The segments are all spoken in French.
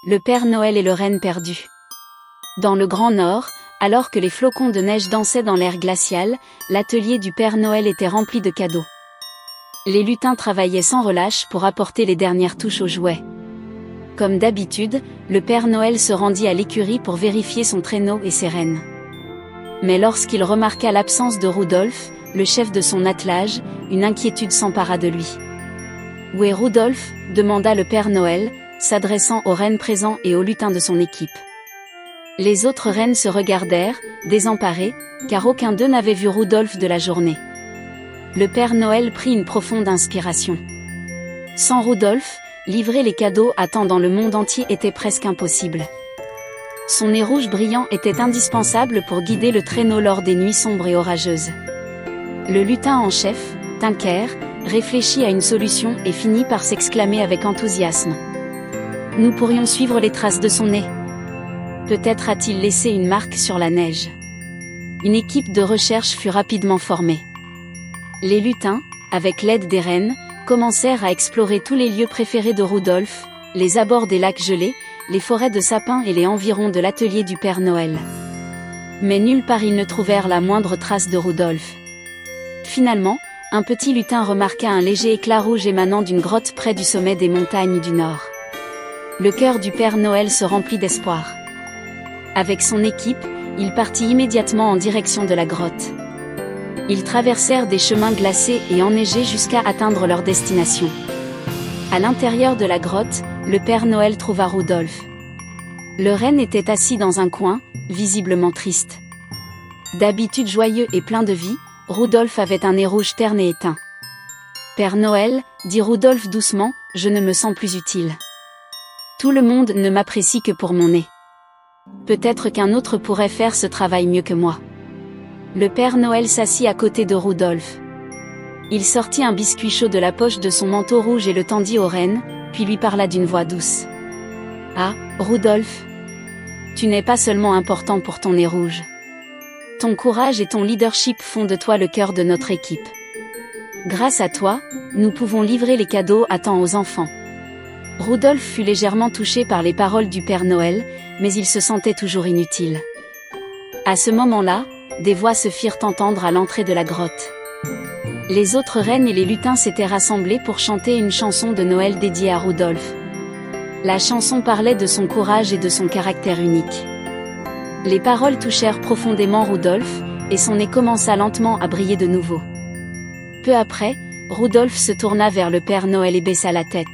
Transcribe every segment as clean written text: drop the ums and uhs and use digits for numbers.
Le Père Noël et le Renne perdu. Dans le Grand Nord, alors que les flocons de neige dansaient dans l'air glacial, l'atelier du Père Noël était rempli de cadeaux. Les lutins travaillaient sans relâche pour apporter les dernières touches aux jouets. Comme d'habitude, le Père Noël se rendit à l'écurie pour vérifier son traîneau et ses rennes. Mais lorsqu'il remarqua l'absence de Rudolf, le chef de son attelage, une inquiétude s'empara de lui. « Où est Rudolf ?» demanda le Père Noël, s'adressant aux rennes présents et aux lutins de son équipe. Les autres rennes se regardèrent, désemparés, car aucun d'eux n'avait vu Rudolf de la journée. Le Père Noël prit une profonde inspiration. Sans Rudolf, livrer les cadeaux à temps dans le monde entier était presque impossible. Son nez rouge brillant était indispensable pour guider le traîneau lors des nuits sombres et orageuses. Le lutin en chef, Tinker, réfléchit à une solution et finit par s'exclamer avec enthousiasme. « Nous pourrions suivre les traces de son nez. Peut-être a-t-il laissé une marque sur la neige. » Une équipe de recherche fut rapidement formée. Les lutins, avec l'aide des rennes, commencèrent à explorer tous les lieux préférés de Rudolf, les abords des lacs gelés, les forêts de sapins et les environs de l'atelier du Père Noël. Mais nulle part ils ne trouvèrent la moindre trace de Rudolf. Finalement, un petit lutin remarqua un léger éclat rouge émanant d'une grotte près du sommet des montagnes du Nord. Le cœur du Père Noël se remplit d'espoir. Avec son équipe, il partit immédiatement en direction de la grotte. Ils traversèrent des chemins glacés et enneigés jusqu'à atteindre leur destination. À l'intérieur de la grotte, le Père Noël trouva Rudolf. Le renne était assis dans un coin, visiblement triste. D'habitude joyeux et plein de vie, Rudolf avait un nez rouge terne et éteint. « Père Noël, dit Rudolf doucement, je ne me sens plus utile. Tout le monde ne m'apprécie que pour mon nez. Peut-être qu'un autre pourrait faire ce travail mieux que moi. » Le Père Noël s'assit à côté de Rudolf. Il sortit un biscuit chaud de la poche de son manteau rouge et le tendit au renne, puis lui parla d'une voix douce. « Ah, Rudolf, tu n'es pas seulement important pour ton nez rouge. Ton courage et ton leadership font de toi le cœur de notre équipe. Grâce à toi, nous pouvons livrer les cadeaux à temps aux enfants. » Rudolf fut légèrement touché par les paroles du Père Noël, mais il se sentait toujours inutile. À ce moment-là, des voix se firent entendre à l'entrée de la grotte. Les autres rennes et les lutins s'étaient rassemblés pour chanter une chanson de Noël dédiée à Rudolf. La chanson parlait de son courage et de son caractère unique. Les paroles touchèrent profondément Rudolf, et son nez commença lentement à briller de nouveau. Peu après, Rudolf se tourna vers le Père Noël et baissa la tête.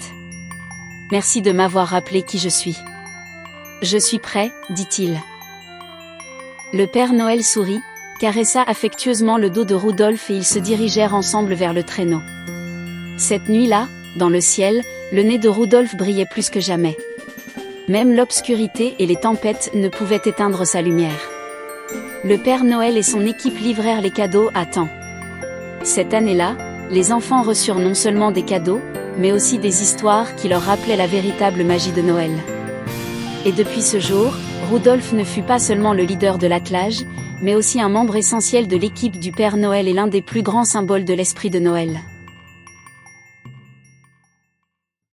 « Merci de m'avoir rappelé qui je suis. »« Je suis prêt, » dit-il. Le Père Noël sourit, caressa affectueusement le dos de Rudolf et ils se dirigèrent ensemble vers le traîneau. Cette nuit-là, dans le ciel, le nez de Rudolf brillait plus que jamais. Même l'obscurité et les tempêtes ne pouvaient éteindre sa lumière. Le Père Noël et son équipe livrèrent les cadeaux à temps. Cette année-là, les enfants reçurent non seulement des cadeaux, mais aussi des histoires qui leur rappelaient la véritable magie de Noël. Et depuis ce jour, Rudolf ne fut pas seulement le leader de l'attelage, mais aussi un membre essentiel de l'équipe du Père Noël et l'un des plus grands symboles de l'esprit de Noël.